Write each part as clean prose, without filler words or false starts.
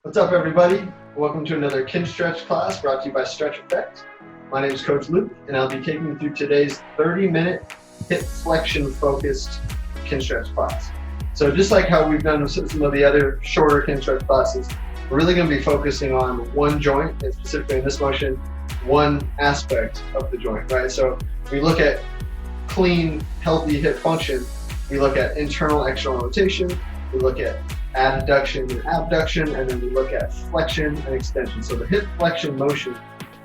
What's up, everybody? Welcome to another Kin Stretch class brought to you by Stretch Effect. My name is Coach Luke, and I'll be taking you through today's 30-minute hip flexion focused Kin Stretch class. So just like how we've done with some of the other shorter Kin Stretch classes, we're really going to be focusing on one joint, and specifically in this motion, one aspect of the joint, right? So we look at clean, healthy hip function. We look at internal, external rotation. We look at adduction and abduction, and then we look at flexion and extension. So the hip flexion motion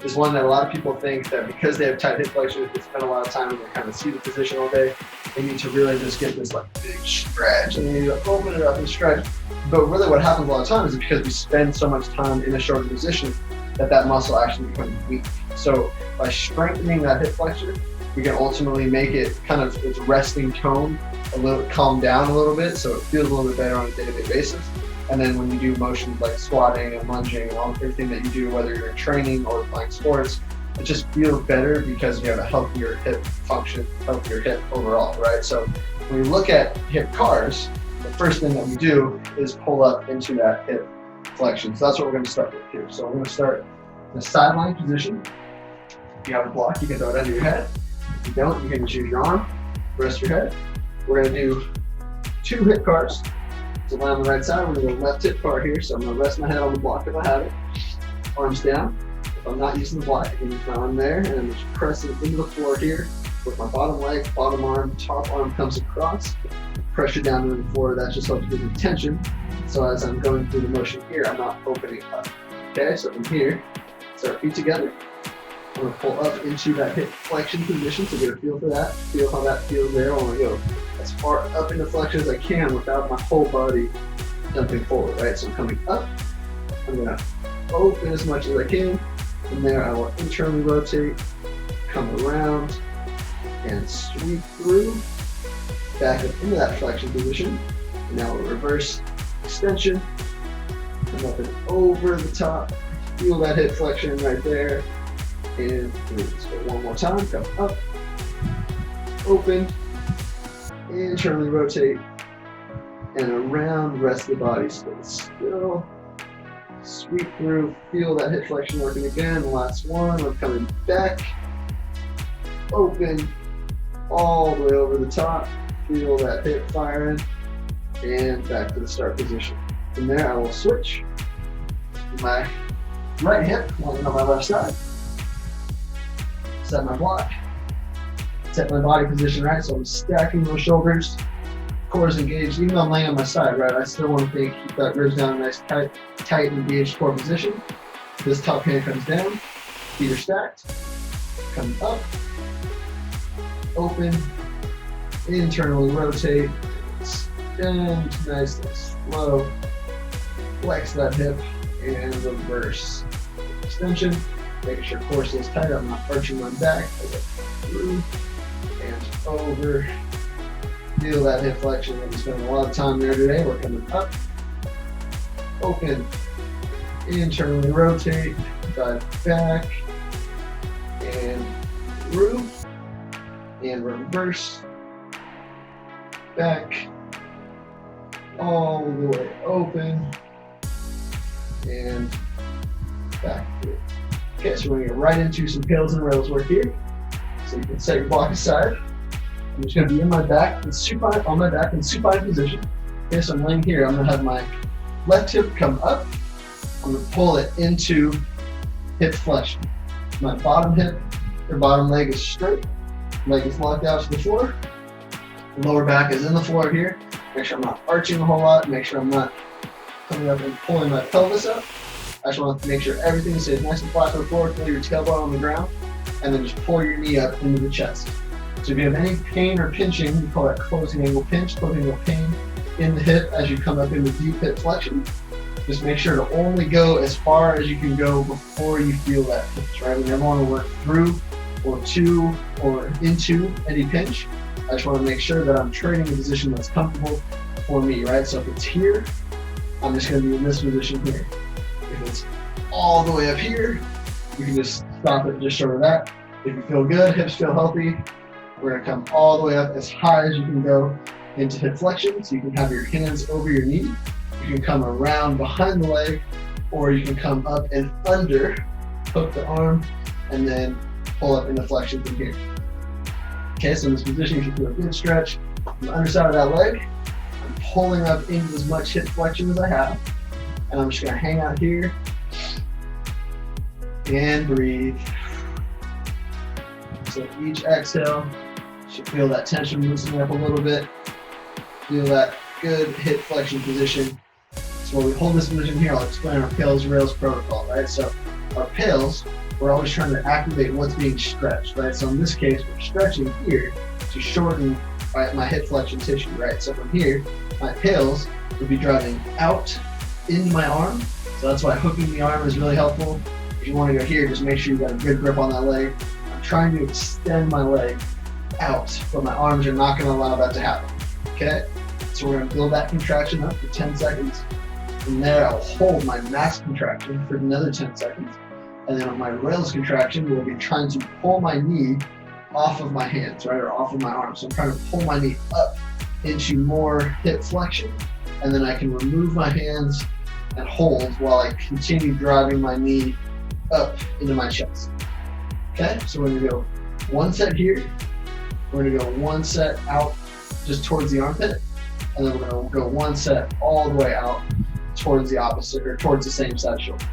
is one that a lot of people think that because they have tight hip flexion, if they spend a lot of time in the kind of seated position all day, they need to really just get this like big stretch and they need to open it up and stretch. But really what happens a lot of times is because we spend so much time in a shorter position that muscle actually becomes weak. So by strengthening that hip flexion, we can ultimately make it kind of its resting tone a little, calm down a little bit, so it feels a little bit better on a day-to-day basis. And then when you do motions like squatting and lunging and everything that you do, whether you're in training or playing sports, it just feels better because you have a healthier hip function, healthier hip overall, right? So when we look at hip cars, the first thing that we do is pull up into that hip flexion. So that's what we're going to start with here. So we're going to start in a sideline position. If you have a block, you can throw it under your head. If you don't, you can just use your arm, rest your head. We're going to do 2 hip cars. So when I'm on the right side, we're going to go left hip car here. So I'm going to rest my head on the block if I have it. Arms down. If I'm not using the block, I can use my arm there, and I'm just pressing into the floor here with my bottom leg, bottom arm, top arm comes across. Pressure down into the floor. That just helps give me tension. So as I'm going through the motion here, I'm not opening up. Okay, so from here, start feet together. I'm going to pull up into that hip flexion position, so get a feel for that. Feel how that feels there. I want to go as far up into flexion as I can without my whole body jumping forward, right? So I'm coming up. I'm going to open as much as I can. From there, I will internally rotate, come around, and sweep through. Back up into that flexion position. And now we'll reverse extension. Come up and over the top. Feel that hip flexion right there. And let's go one more time. Come up, open, internally rotate, and around the rest of the body. Stay still, sweep through, feel that hip flexion working again. Last one, we're coming back, open, all the way over the top, feel that hip firing, and back to the start position. From there, I will switch my right hip, landing on my left side. Set my block, set my body position right, so I'm stacking those shoulders, core is engaged. Even though I'm laying on my side, right, I still want to keep that ribs down, nice tight engaged core position. This top hand comes down, feet are stacked, come up, open, internally rotate, extend nice and slow, flex that hip, and reverse extension. Making sure core stays tight. I'm not arching my back. I go through and over. Feel that hip flexion. We're spending a lot of time there today. We're coming up, open, internally rotate, dive back, and through, and reverse, back, all the way open, and back through. Okay, so we're going to get right into some pails and rails work here. So you can set your block aside. I'm just going to be in my back and supine, on my back in supine position. Okay, so I'm laying here. I'm going to have my left hip come up. I'm going to pull it into hip flexion. My bottom hip or bottom leg is straight. Leg is locked out to the floor. Lower back is in the floor here. Make sure I'm not arching a whole lot. Make sure I'm not coming up and pulling my pelvis up. I just want to make sure everything stays nice and flat on the floor. Feel your tailbone on the ground, and then just pull your knee up into the chest. So if you have any pain or pinching, we call that closing angle pinch, closing angle pain in the hip as you come up into deep hip flexion. Just make sure to only go as far as you can go before you feel that pinch, right? We never want to work through or to or into any pinch. I just want to make sure that I'm training a position that's comfortable for me, right? So if it's here, I'm just going to be in this position here. If it's all the way up here, you can just stop it just short of that. If you feel good, hips feel healthy, we're going to come all the way up as high as you can go into hip flexion. So you can have your hands over your knee. You can come around behind the leg or you can come up and under, hook the arm, and then pull up into flexion from here. Okay, so in this position, you should do a good stretch from the underside of that leg. I'm pulling up into as much hip flexion as I have, and I'm just gonna hang out here and breathe. So each exhale, you should feel that tension loosening up a little bit. Feel that good hip flexion position. So when we hold this position here, I'll explain our pails rails protocol, right? So our pails, we're always trying to activate what's being stretched, right? So in this case, we're stretching here to shorten my hip flexion tissue, right? So from here, my pails would be driving out into my arm. So that's why hooking the arm is really helpful. If you want to go here, just make sure you got a good grip on that leg. I'm trying to extend my leg out, but my arms are not going to allow that to happen, okay? So we're going to build that contraction up for 10 seconds. From there, I'll hold my max contraction for another 10 seconds. And then on my rails contraction, we'll be trying to pull my knee off of my hands, right, or off of my arms. So I'm trying to pull my knee up into more hip flexion, and then I can remove my hands and hold while I continue driving my knee up into my chest. Okay, so we're gonna go one set here, we're gonna go one set out just towards the armpit, and then we're gonna go one set all the way out towards the opposite, or towards the same side shoulder.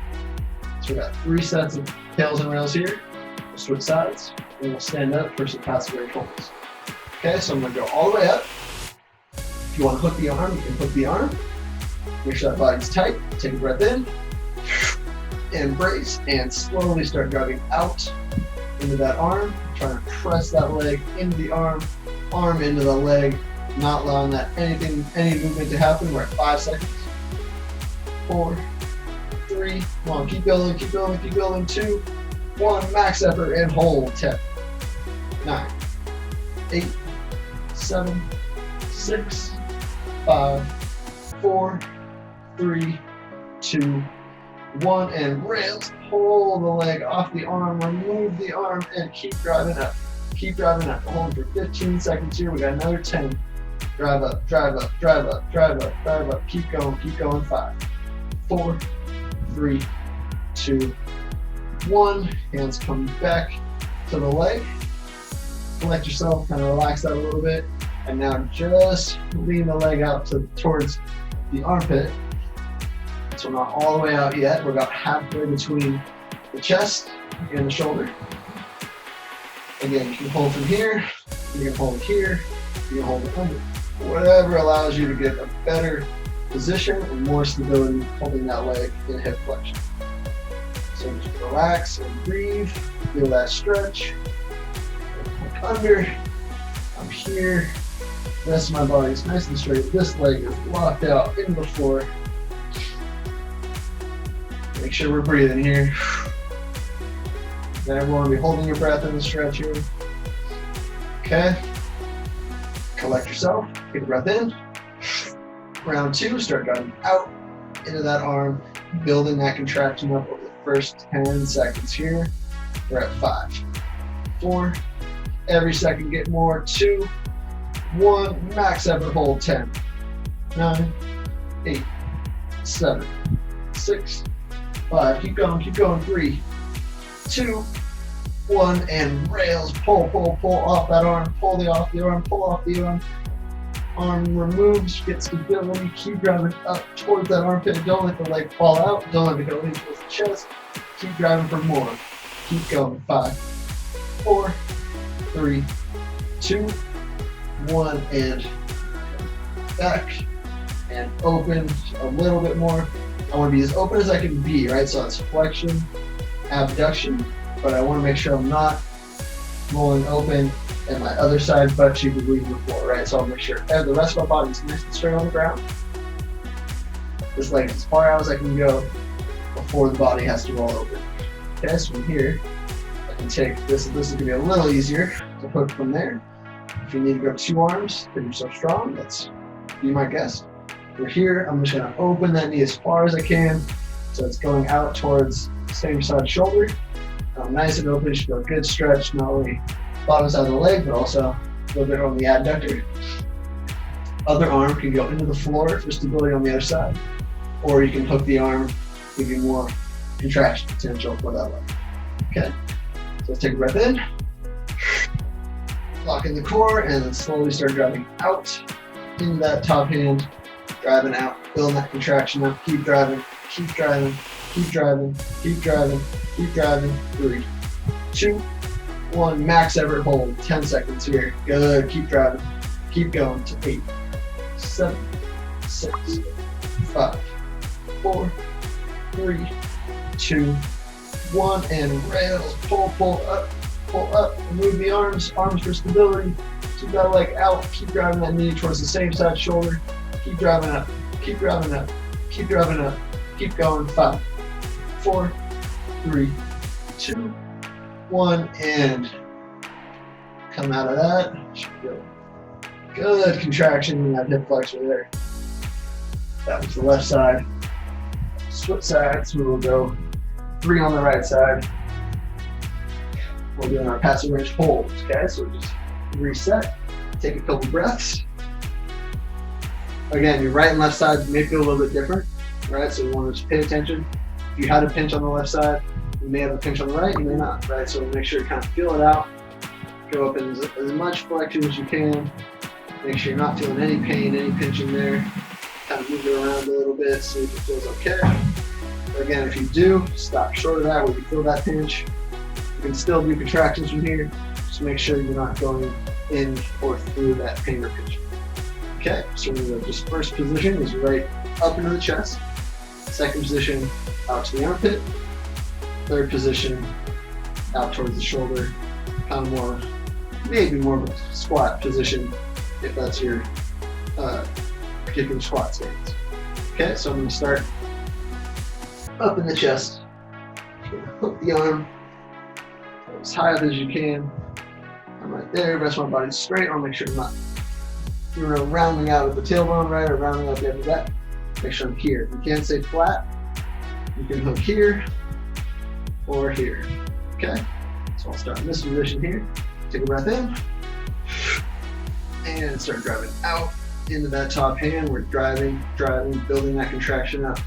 So we've got 3 sets of tails and rails here. We'll switch sides, and we'll stand up for some passivary holds. Okay, so I'm gonna go all the way up. If you want to hook the arm, you can hook the arm. Make sure that body's tight. Take a breath in, and brace, and slowly start driving out into that arm. Trying to press that leg into the arm into the leg, not allowing that any movement to happen. We're at 5 seconds. 4, 3, come on, keep building, keep building, keep building. 2, 1, max effort, and hold. 10, 9, 8, 7, 6, 5, 4, 3, 2, 1, and rails. Pull the leg off the arm, remove the arm, and keep driving up. Keep driving up. Hold for 15 seconds here. We got another 10. Drive up, drive up, drive up, drive up, drive up. Keep going, keep going. 5, 4, 3, 2, 1. Hands come back to the leg. Collect yourself, kind of relax that a little bit. And now just lean the leg out towards the armpit. So we're not all the way out yet. We're about halfway between the chest and the shoulder. Again, you can hold from here, you can hold here, you can hold it under. Whatever allows you to get a better position and more stability holding that leg in hip flexion. So just relax and breathe, feel that stretch. Look under, I'm here. The rest of my body is nice and straight. This leg is locked out into the floor. Make sure we're breathing here. Then everyone will be holding your breath in the stretch here. Okay. Collect yourself. Take a breath in. Round 2, start driving out into that arm, building that contraction up over the first 10 seconds here. We're at 5, 4, every second get more. 2, 1, max effort hold. 10, 9, 8, 7, 6, 5, keep going. 3, 2, 1, and rails. Pull off that arm. Pull off the arm. Arm removes, get stability. Keep driving up towards that armpit. Don't let the leg fall out. Don't let it go in towards the chest. Keep driving for more. Keep going. 5, 4, 3, 2, 1, and back and open a little bit more. I want to be as open as I can be, right? So it's flexion, abduction, but I want to make sure I'm not rolling open and my other side butt cheek is leaving the floor, right? So I'll make sure the rest of my body is nice and straight on the ground. This leg is as far out as I can go before the body has to roll open. Okay, so from here, I can take this. This is going to be a little easier to hook from there. If you need to go 2 arms, because you're so strong, that's be my guess. We're here, I'm just going to open that knee as far as I can, so it's going out towards the same side shoulder. Nice and open, should feel a good stretch, not only bottom side of the leg, but also a little bit on the adductor. Other arm can go into the floor for stability on the other side, or you can hook the arm give you more contraction potential for that leg. Okay, so let's take a breath in, lock in the core, and then slowly start driving out into that top hand, driving out, building that contraction up, keep driving, keep driving, keep driving, keep driving, keep driving. 3, 2, 1, max effort hold, 10 seconds here. Good, keep driving, keep going to 8, 7, 6, 5, 4, 3, 2, 1, and rails, pull up, move the arms for stability. Keep that leg out, keep driving that knee towards the same side shoulder, keep driving up, keep driving up, keep driving up, keep going. 5, 4, 3, 2, 1, and come out of that. Should feel good contraction in that hip flexor there. That was the left side. Switch sides, we will go 3 on the right side. We're doing our passive range holds, okay? So we just reset, take a couple breaths. Again, your right and left sides may feel a little bit different, right? So you want to just pay attention. If you had a pinch on the left side, you may have a pinch on the right, you may not, right? So make sure you kind of feel it out. Go up in as much flexion as you can. Make sure you're not feeling any pain, any pinching there. Kind of move it around a little bit, see if it feels okay. But again, if you do, stop short of that where you feel that pinch. You can still do contractions from here. Just make sure you're not going in or through that pain or pinch. Okay, so just first position is right up into the chest. Second position, out to the armpit. Third position, out towards the shoulder. Kind of more, maybe more of a squat position if that's your particular squat stance. Okay, so I'm going to start up in the chest. Hook the arm as high up as you can. I'm right there, rest my body straight. I'll make sure I'm not rounding out at the tailbone, right, or rounding out the end of that. Make sure I'm here. You can't stay flat. You can hook here or here. Okay, so I'll start in this position here. Take a breath in and start driving out into that top hand. We're driving, building that contraction up,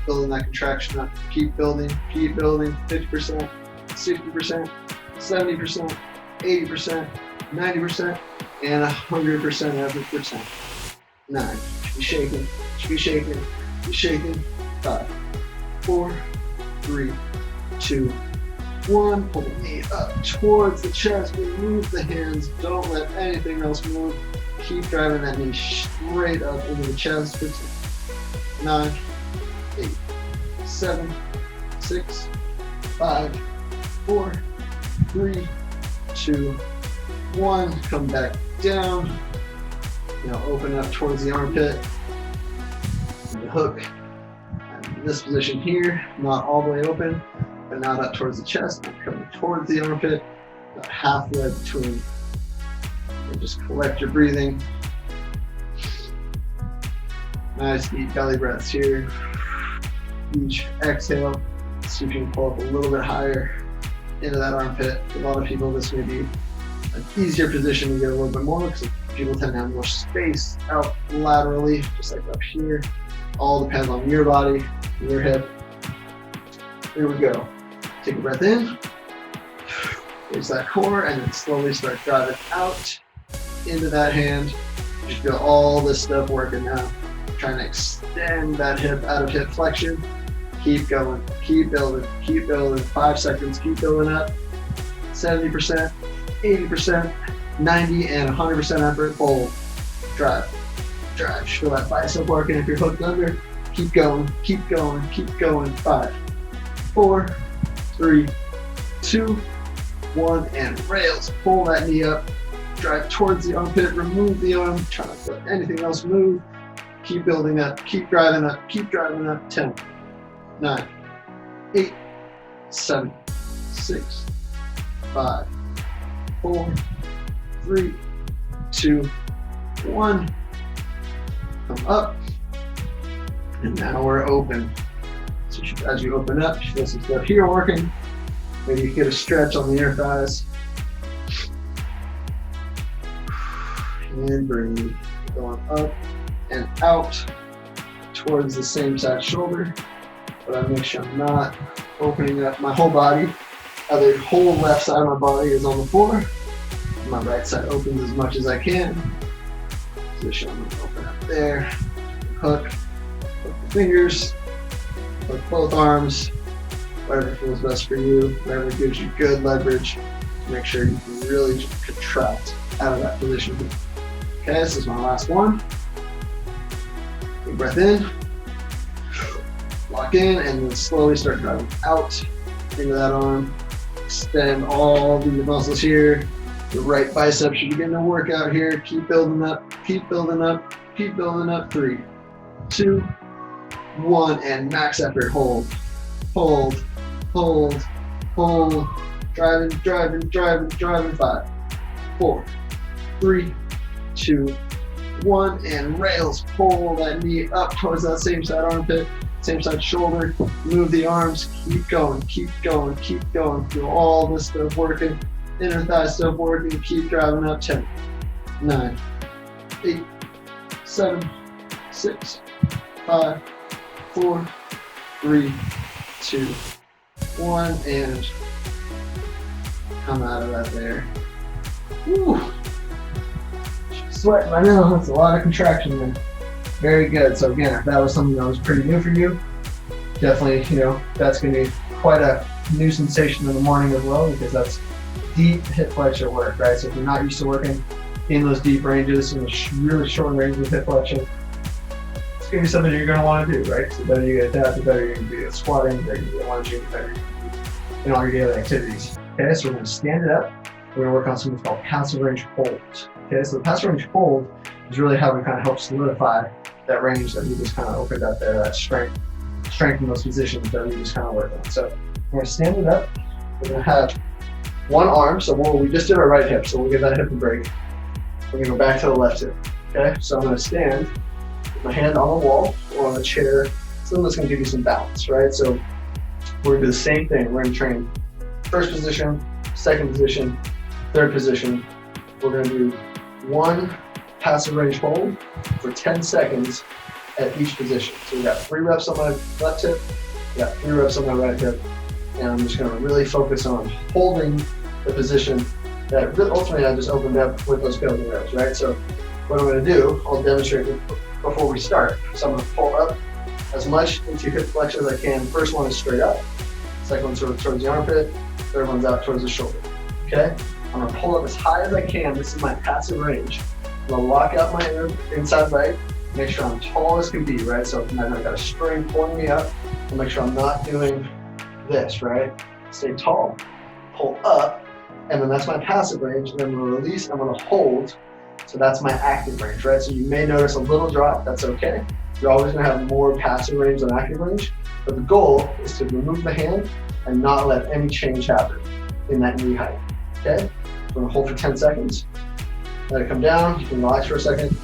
keep building, 50%, 60%, 70%, 80%, 90%, and 100% every percent. 9, should be shaking. 5, 4, 3, 2, 1. Pull the knee up towards the chest, remove the hands, don't let anything else move. Keep driving that knee straight up into the chest. 9, 8, 7, 6, 5, 4, 3, 2, 1. Come back down. Now open up towards the armpit. And the hook. And in this position here, not all the way open, but not up towards the chest. I'm coming towards the armpit, about halfway between. And just collect your breathing. Nice deep belly breaths here. Each exhale, so you can pull up a little bit higher into that armpit. For a lot of people, this may be an easier position to get a little bit more because people tend to have more space out laterally, just like up here. All depends on your body, your hip. Here we go. Take a breath in, raise that core, and then slowly start driving out into that hand. You feel all this stuff working now. Trying to extend that hip out of hip flexion. Keep going, keep building. 5 seconds, keep building up. 70%, 80%, 90, and 100% effort. Hold, drive. Just feel that bicep working. If you're hooked under, keep going. 5, 4, 3, 2, 1, and rails. Pull that knee up. Drive towards the armpit, remove the arm, try not to let anything else move. Keep building up, keep driving up. 10, 9, 8, 7, 6, 5, 4, 3, 2, 1. Come up. And now we're open. So as you open up, you feel some stuff here working. Maybe you get a stretch on the inner thighs. And breathe. Going up and out towards the same side shoulder. but I make sure I'm not opening up my whole body. The whole left side of my body is on the floor. My right side opens as much as I can. Position, I'm gonna open up there. Hook the fingers, hook both arms, whatever feels best for you, whatever gives you good leverage. Make sure you can really contract out of that position. Okay, this is my last one. Big breath in, lock in, and then slowly start driving out into that arm. Extend all the muscles here. The right bicep should begin to work out here. Keep building up, keep building up, keep building up. 3, 2, 1, and max effort. Hold, hold, hold, hold. Driving, driving, driving, driving. 5, 4, 3, 2, 1, and rails. Pull that knee up towards that same side armpit, same side shoulder. Move the arms. Keep going, keep going, keep going. Feel all this stuff working. Inner thigh stuff working. Keep driving up. 10, 9, 8, 7, 6, 5, 4, 3, 2, 1, and come out of that there. Woo! Sweating right now. That's a lot of contraction there. Very good. So again, if that was something that was pretty new for you, definitely, that's going to be quite a new sensation in the morning as well, because that's deep hip flexor work, right? So if you're not used to working in those deep ranges, in the really short range of hip flexion, it's going to be something you're going to want to do, right? So the better you get that, the better you're going to be at squatting, the better you're going to lunging, the better you're going to be in all your daily activities. Okay, so we're going to stand it up. We're going to work on something called passive range holds. Okay, so the passive range hold is really how we kind of help solidify that range that we just kind of opened up there, that strength in those positions that we just kind of worked on. So we're going to stand it up. We're going to have one arm, so we just did our right hip, so we'll give that hip a break. We're going to go back to the left hip. Okay, so I'm going to stand with my hand on the wall or on a chair, something that's going to give you some balance, right? So we're going to do the same thing. We're going to train first position, second position, third position. We're going to do one passive range hold for 10 seconds at each position. So we got 3 reps on my left hip, we got 3 reps on my right hip, and I'm just going to really focus on holding the position that ultimately I just opened up with those building reps, right? So what I'm going to do, I'll demonstrate before we start. So I'm going to pull up as much into hip flexion as I can. First one is straight up, second one's sort of towards the armpit, third one's out towards the shoulder. Okay? I'm going to pull up as high as I can. This is my passive range. I'm going to lock out my inside leg, make sure I'm tall as can be, right? So I've got a string pulling me up. I'll make sure I'm not doing this, right? Stay tall, pull up, and then that's my passive range. And then I'm going to release, I'm going to hold. So that's my active range, right? So you may notice a little drop, that's okay. You're always going to have more passive range than active range. But the goal is to remove the hand and not let any change happen in that knee height, okay? We're going to hold for 10 seconds. Let it come down. You can relax for a second.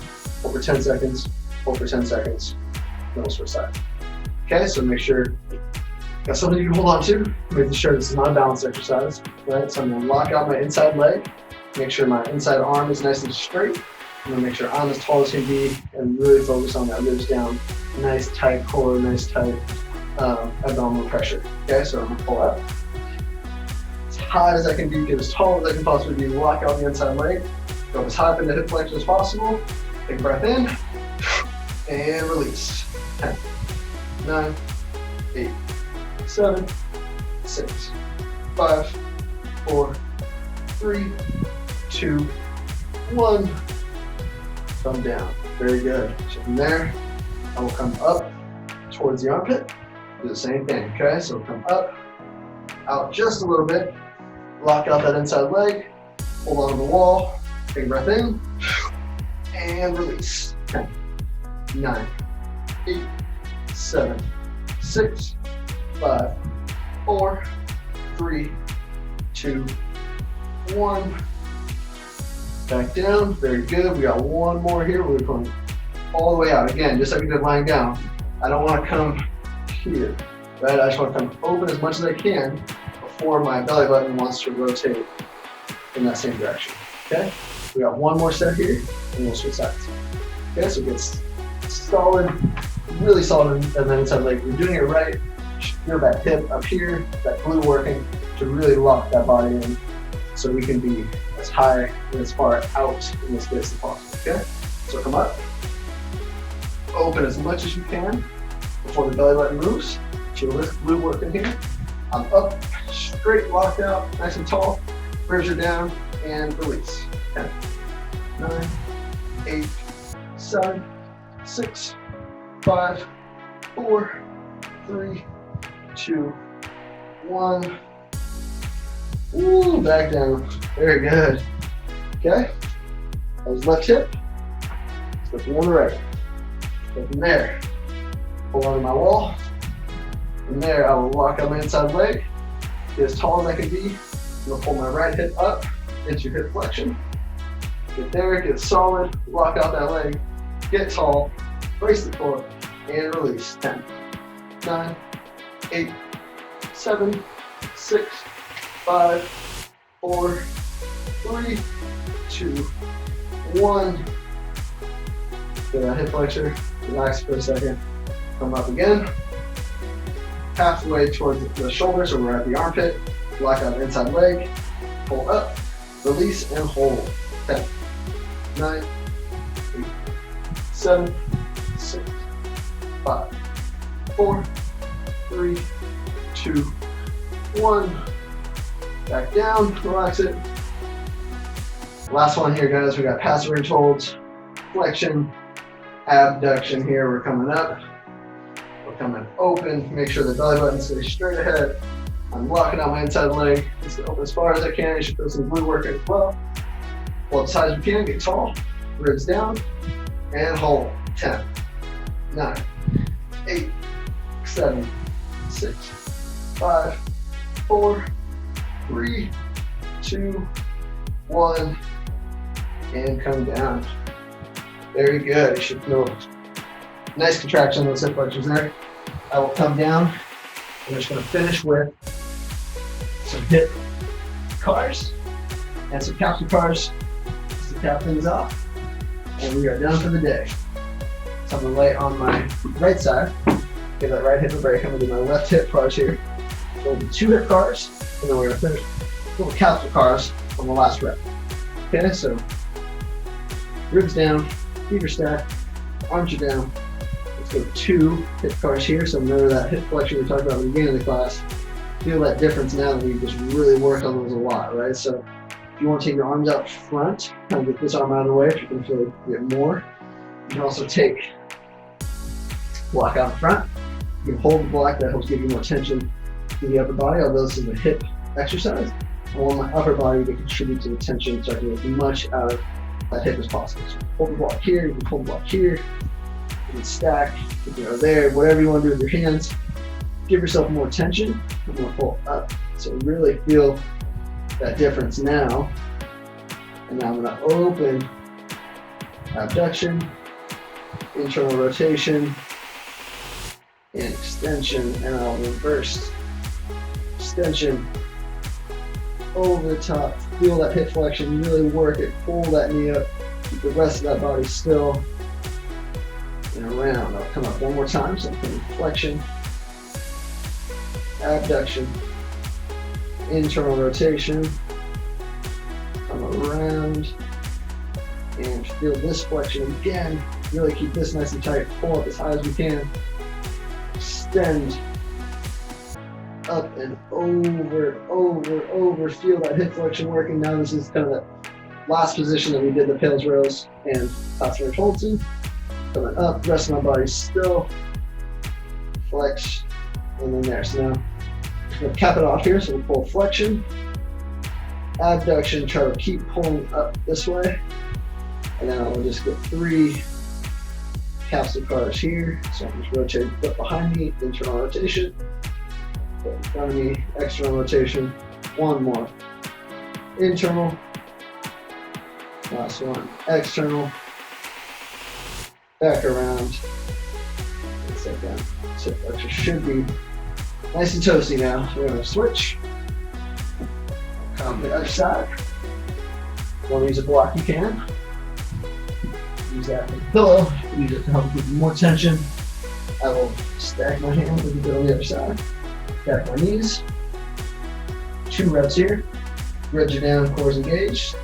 Hold for 10 seconds. Hold for 10 seconds. Then we'll switch sides. Okay, so make sure you got something you can hold on to. Making sure this is not a balance exercise, right? So I'm going to lock out my inside leg. Make sure my inside arm is nice and straight. I'm going to make sure I'm as tall as can be and really focus on that ribs down. Nice tight core, nice tight abdominal pressure. Okay, so I'm going to pull up. As high as I can be, get as tall as I can possibly be. Lock out the inside leg. Go as high up in the hip flexion as possible. Take a breath in and release. 10, 9, 8, 7, 6, 5, 4, 3, 2, 1. Come down. Very good. So from there, I will come up towards the armpit. Do the same thing, okay? So come up, out just a little bit. Lock out that inside leg. Hold on to the wall. Take a breath in and release. 10, 9, 8, 7, 6, 5, 4, 3, 2, 1. Back down. Very good. We got one more here. We're going all the way out. Again, just like we did lying down. I don't want to come here, right? I just want to come open as much as I can before my belly button wants to rotate in that same direction. Okay? We got one more set here, and we'll switch sides. Okay, so get solid, really solid, and then inside leg. We're doing it right. Feel that hip up here, that glute working to really lock that body in so we can be as high and as far out in the space as possible, okay? So come up, open as much as you can before the belly button moves. Feel this glute working here. I'm up, straight, locked out, nice and tall. Ribs are down, and release. 10, 9, 8, 7, 6, 5, 4, 3, 2, 1. Ooh, back down. Very good. Okay. That was left hip. Let's go on the right. Go from there. Pull onto my wall. From there, I will lock out my inside leg. Get as tall as I can be. I'm gonna pull my right hip up into hip flexion. Get there, get solid, lock out that leg, get tall, brace the core, and release. 10, 9, 8, 7, 6, 5, 4, 3, 2, 1. Get that hip flexor, relax for a second, come up again. Halfway towards the shoulder, so we're at the armpit. Lock out the inside leg, pull up, release, and hold. 10, 9, 8, 7, 6, 5, 4, 3, 2, 1. Back down, relax it. Last one here, guys. We got passive range holds, flexion, abduction here. We're coming up. We're coming open. Make sure the belly button stays straight ahead. I'm locking out my inside leg. Just open as far as I can. You should feel some glute work as well. Pull as high as you can. Get tall. Ribs down. And hold. 10, 9, 8, 7, 6, 5, 4, 3, 2, 1. And come down. Very good. You should feel nice contraction on those hip flexors there. I will come down. I'm just going to finish with some hip cars and some capsule cars just to cap things off. And we are done for the day. So I'm going to lay on my right side. Give that right hip a break. I'm going to do my left hip cars here. So we'll do 2 hip cars, and then we're going to finish little capsule cars on the last rep. Okay, so ribs down, feet are stacked, arms are down. Let's go 2 hip cars here. So remember that hip flexion we talked about at the beginning of the class. Feel that difference now that we've just really worked on those a lot, right? So if you want to take your arms out front, kind of get this arm out of the way if you can feel a bit more. You can also take block out in front. You can hold the block, that helps give you more tension to the upper body, although this is a hip exercise. I want my upper body to contribute to the tension so I can get as much out of that hip as possible. So hold the block here, you can hold the block here, you can stack, you can go there, whatever you want to do with your hands. Give yourself more tension. I'm going to pull up. So really feel that difference now. And now I'm going to open, abduction, internal rotation, and extension, and I'll reverse. Extension, over the top, feel that hip flexion, really work it, pull that knee up, keep the rest of that body still, and around. I'll come up one more time, so I'm putting flexion, abduction, internal rotation, come around, and feel this flexion again, really keep this nice and tight, pull up as high as we can, extend, up and over, feel that hip flexion working. Now this is kind of that last position that we did the pales rows and passive range holds in. Coming up, rest of my body still, flex, and then there. So now I'm going to cap it off here, so we'll pull flexion, abduction, try to keep pulling up this way, and then I'll just get 3 capsule cars here. So I'm just rotating foot behind me, internal rotation, foot in front of me, external rotation, 1 more, internal, last one, external, back around, and sit down. So flexor should be nice and toasty now. We're going to switch. Come to the other side. If you want to use a block, you can. Use that as a pillow. Use it to help give you more tension. I will stack my hands and go on the other side. Back my knees. 2 reps here. Bridge down, cores engaged.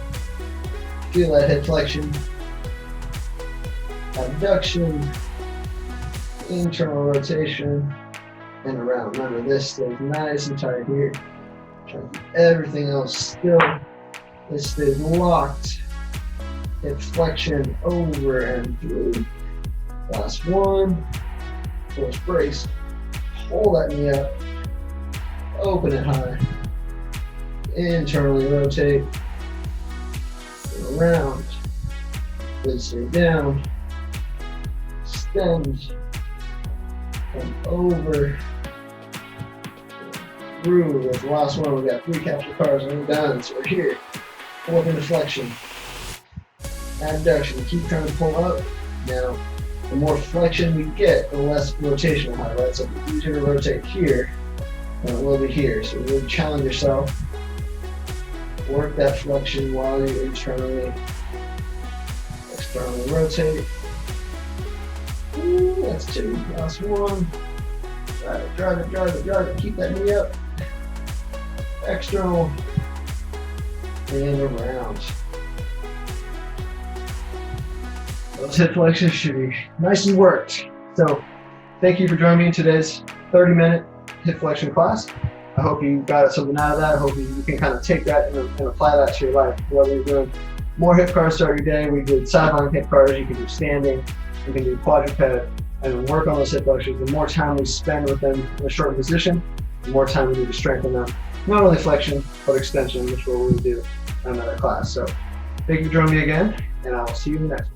Feel that hip flexion. Abduction. Internal rotation. And around. Remember, this stays nice and tight here. Try to keep everything else still. This stays locked. Hip flexion over and through. Last one. Force brace. Hold that knee up. Open it high. Internally rotate. Around. Then stay down. Extend. Come over. Through. With the last one, we got 3 capture cars and we're done. So we're here. 4th into flexion. Abduction. Keep trying to pull up. Now, the more flexion we get, the less rotation we'll have, right? So it's easier to rotate here than it will be here. So really challenge yourself. Work that flexion while you externally rotate. Ooh, that's 2. Last one. Drive it. Keep that knee up. External and around. Those hip flexors should be nice and worked. So thank you for joining me in today's 30-minute hip flexion class. I hope you got something out of that. I hope you can kind of take that and apply that to your life. Whether you're doing more hip cars start your day, we did sideline hip cars, you can do standing, you can do quadruped, and work on those hip flexors. The more time we spend with them in a short position, the more time we need to strengthen them. Not only flexion, but extension, which we'll do in another class. So thank you for joining me again, and I'll see you in the next one.